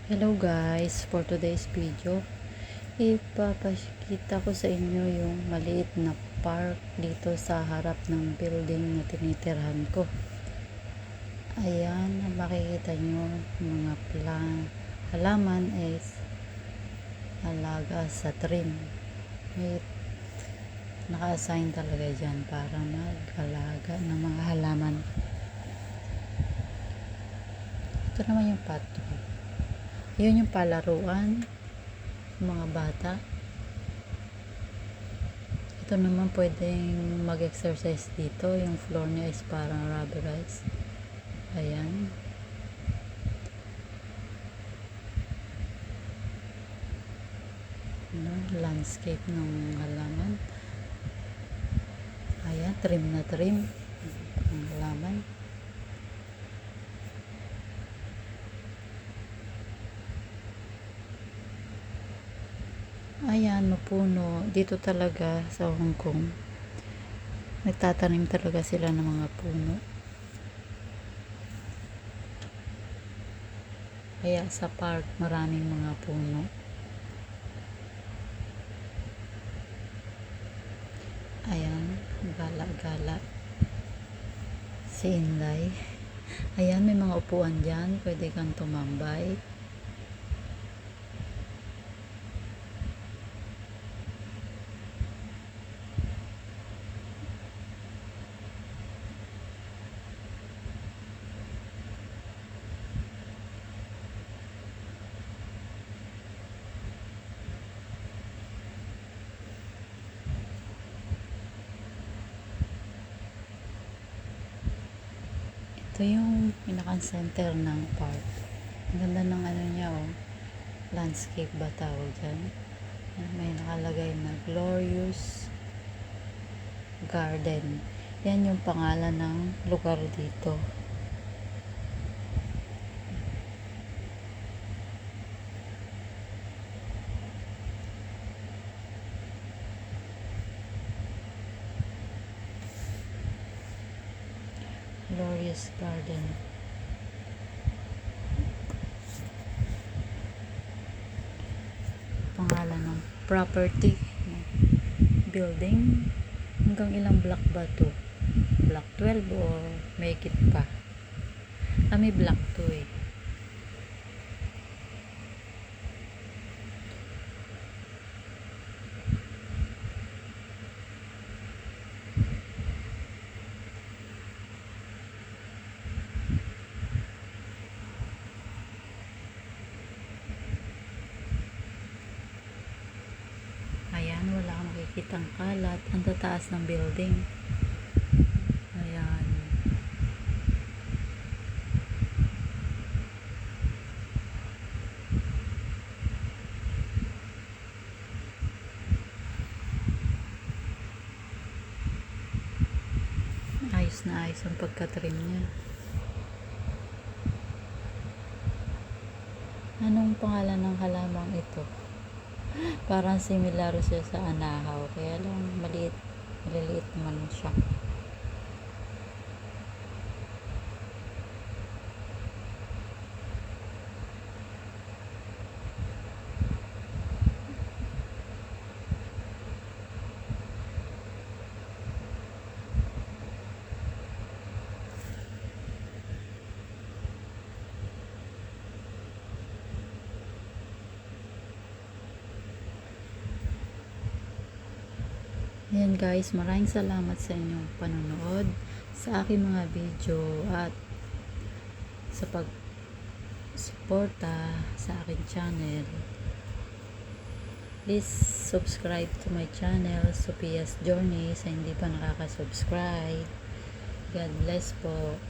Hello guys, for today's video, ipapakita ko sa inyo yung maliit na park dito sa harap ng building na tinitirhan ko. Ayan, makikita nyo mga halaman is alaga sa trim. May naka-assign talaga dyan para mag-alaga ng mga halaman. Ito naman yung pato. Yun yung palaruan mga bata. Ito naman pwedeng mag-exercise dito. Yung floor niya is parang rubberized. Ayan. Landscape ng halaman. Ayan, trim na trim ang halaman. Ayan, mapuno. Dito talaga sa Hong Kong, nagtatanim talaga sila ng mga puno. Kaya sa park, maraming mga puno. Ayan, gala-gala. Si Inday. Ayan, may mga upuan dyan. Pwede kang tumambay. Ito yung pinaka-center ng park. Ang ganda ng ano niya, oh. Landscape ba tawag dyan? May nakalagay na Glorious Garden. Yan yung pangalan ng lugar dito. Glorious Garden. Pangalan ng property, building. Hanggang ilang block ba to? Block 12 o may higit pa? May block 2 eh. Ayan, wala akong makikitang kalat. Ang tataas ng building. Ayan. Ayos na ayos ang pagkatrim niya. Anong pangalan ng halamang ito? Parang similar siya sa anahaw, kaya lang maliliit naman siya. Ayan guys, maraming salamat sa inyong panonood sa aking mga video at sa pag-suporta sa aking channel. Please subscribe to my channel, Sophia's Journey, sa hindi pa nakaka-subscribe. God bless po.